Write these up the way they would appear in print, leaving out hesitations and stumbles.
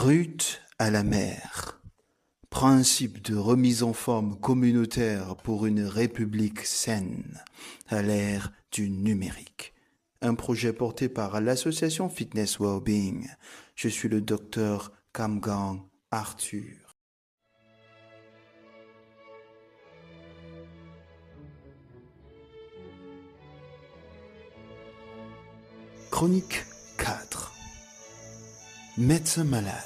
Route à la mer. Principe de remise en forme communautaire pour une république saine à l'ère du numérique. Un projet porté par l'association Fitness Wellbeing. Je suis le docteur Kamgang Arthur. Chronique 4. Médecin malade.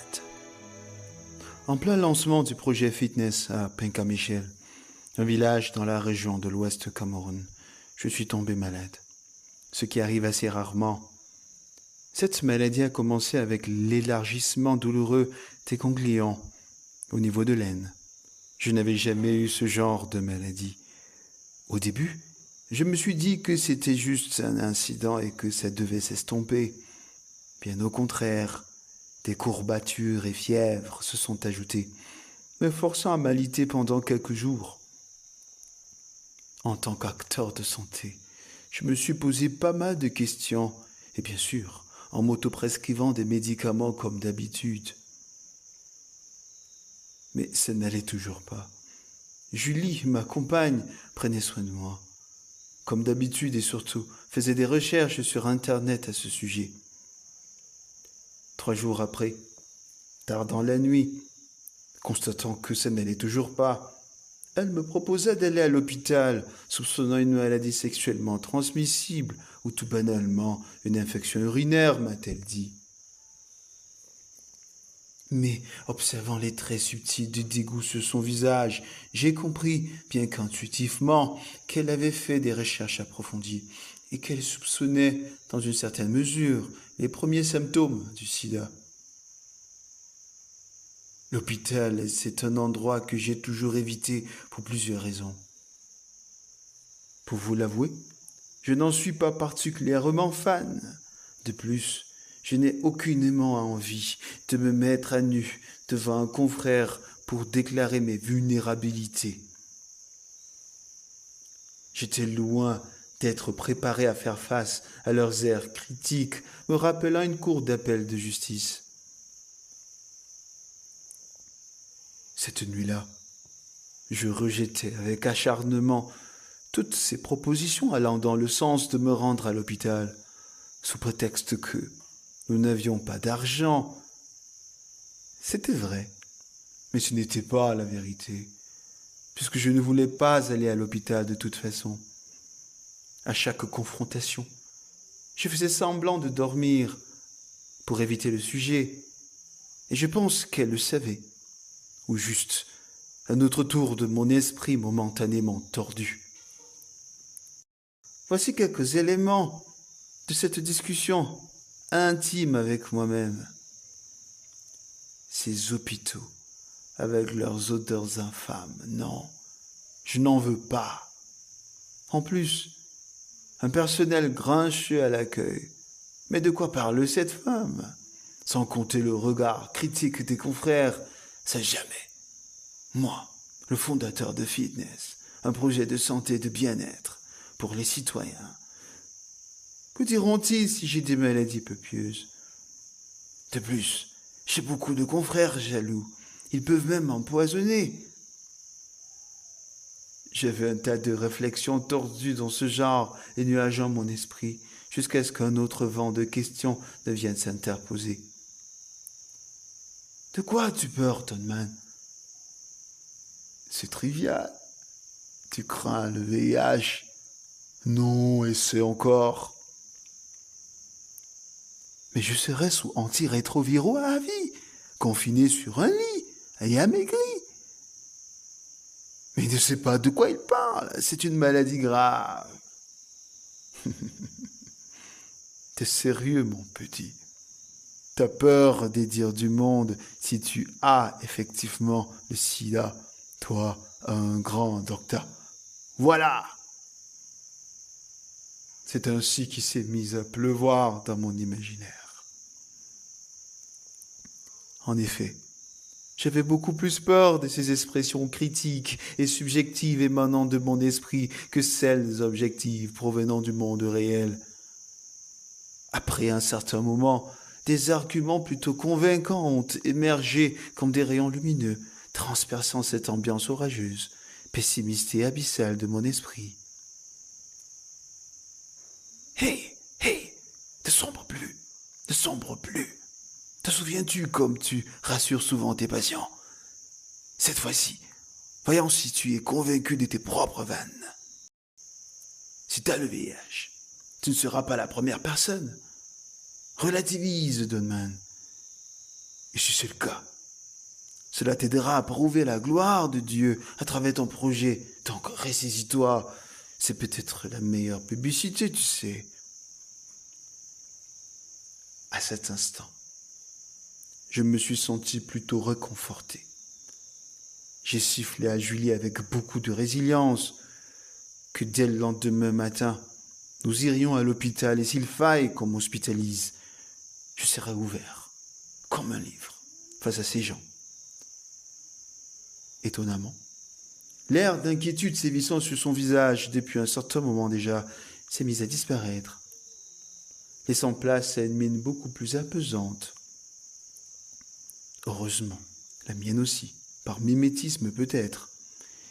En plein lancement du projet fitness à Penka-Michel, un village dans la région de l'Ouest Cameroun, je suis tombé malade, ce qui arrive assez rarement. Cette maladie a commencé avec l'élargissement douloureux des ganglions au niveau de l'aine. Je n'avais jamais eu ce genre de maladie. Au début, je me suis dit que c'était juste un incident et que ça devait s'estomper. Bien au contraire, des courbatures et fièvres se sont ajoutées, me forçant à m'aliter pendant quelques jours. En tant qu'acteur de santé, je me suis posé pas mal de questions, et bien sûr, en m'auto-prescrivant des médicaments comme d'habitude. Mais ça n'allait toujours pas. Julie, ma compagne, prenait soin de moi, comme d'habitude et surtout faisait des recherches sur Internet à ce sujet. 3 jours après, tard dans la nuit, constatant que ça n'allait toujours pas, elle me proposa d'aller à l'hôpital, soupçonnant une maladie sexuellement transmissible ou tout banalement une infection urinaire, m'a-t-elle dit. Mais, observant les traits subtils de dégoût sur son visage, j'ai compris, bien qu'intuitivement, qu'elle avait fait des recherches approfondies et qu'elle soupçonnait, dans une certaine mesure, les premiers symptômes du sida. L'hôpital, c'est un endroit que j'ai toujours évité pour plusieurs raisons. Pour vous l'avouer, je n'en suis pas particulièrement fan. De plus, je n'ai aucunement envie de me mettre à nu devant un confrère pour déclarer mes vulnérabilités. J'étais loin d'être préparé à faire face à leurs airs critiques, me rappelant une cour d'appel de justice. Cette nuit-là, je rejetais avec acharnement toutes ces propositions allant dans le sens de me rendre à l'hôpital, sous prétexte que nous n'avions pas d'argent. C'était vrai, mais ce n'était pas la vérité, puisque je ne voulais pas aller à l'hôpital de toute façon. À chaque confrontation, je faisais semblant de dormir pour éviter le sujet, et je pense qu'elle le savait, ou juste un autre tour de mon esprit momentanément tordu. Voici quelques éléments de cette discussion intime avec moi-même. Ces hôpitaux, avec leurs odeurs infâmes, non, je n'en veux pas. En plus, un personnel grincheux à l'accueil. Mais de quoi parle cette femme? Sans compter le regard critique des confrères, ça jamais. Moi, le fondateur de Fitness, un projet de santé et de bien-être pour les citoyens. Que diront-ils si j'ai des maladies peu pieuses? De plus, j'ai beaucoup de confrères jaloux. Ils peuvent même m'empoisonner. J'avais un tas de réflexions tordues dans ce genre et nuageant mon esprit, jusqu'à ce qu'un autre vent de questions ne vienne s'interposer. De quoi as-tu peur, Tonman? C'est trivial. Tu crains le VIH? Non, et c'est encore. Mais je serais sous antirétroviraux à vie, confiné sur un lit et amaigri. Mais il ne sait pas de quoi il parle, c'est une maladie grave. T'es sérieux, mon petit? T'as peur des dires du monde si tu as effectivement le sida, toi, un grand docteur. Voilà! C'est ainsi qu'il s'est mis à pleuvoir dans mon imaginaire. En effet, j'avais beaucoup plus peur de ces expressions critiques et subjectives émanant de mon esprit que celles objectives provenant du monde réel. Après un certain moment, Des arguments plutôt convaincants ont émergé comme des rayons lumineux, transperçant cette ambiance orageuse, pessimiste et abyssale de mon esprit. Hé, hé, ne sombre plus, ne sombre plus. Te souviens-tu comme tu rassures souvent tes patients? Cette fois-ci, voyons si tu es convaincu de tes propres vannes. Si tu as le VIH, tu ne seras pas la première personne. Relativise, Donman. Et si c'est le cas, cela t'aidera à prouver la gloire de Dieu à travers ton projet. Donc ressaisis-toi, c'est peut-être la meilleure publicité, tu sais. À cet instant, je me suis senti plutôt réconforté. J'ai sifflé à Julie avec beaucoup de résilience que dès le lendemain matin, nous irions à l'hôpital et s'il faille qu'on m'hospitalise, je serai ouvert, comme un livre, face à ces gens. Étonnamment, l'air d'inquiétude sévissant sur son visage depuis un certain moment déjà s'est mis à disparaître, laissant place à une mine beaucoup plus apaisante. Heureusement, la mienne aussi, par mimétisme peut-être,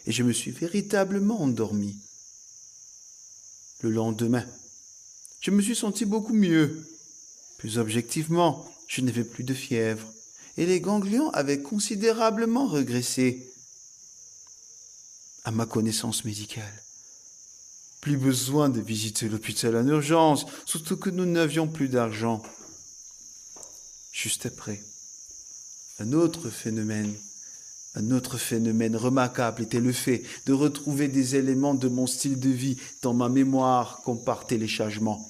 et je me suis véritablement endormi. Le lendemain, je me suis senti beaucoup mieux. Plus objectivement, je n'avais plus de fièvre, et les ganglions avaient considérablement régressé. À ma connaissance médicale, plus besoin de visiter l'hôpital en urgence, surtout que nous n'avions plus d'argent. Juste après, un autre phénomène remarquable était le fait de retrouver des éléments de mon style de vie dans ma mémoire comme par téléchargement,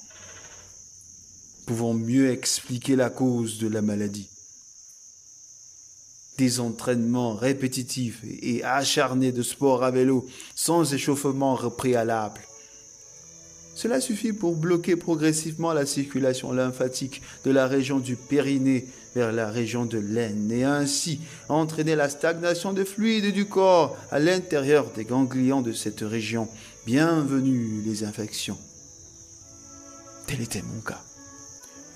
pouvant mieux expliquer la cause de la maladie. Des entraînements répétitifs et acharnés de sport à vélo sans échauffement préalable. Cela suffit pour bloquer progressivement la circulation lymphatique de la région du périnée vers la région de l'aine et ainsi entraîner la stagnation de fluides du corps à l'intérieur des ganglions de cette région. Bienvenue les infections. Tel était mon cas,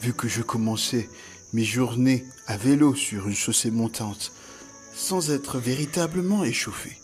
vu que je commençais mes journées à vélo sur une chaussée montante sans être véritablement échauffé.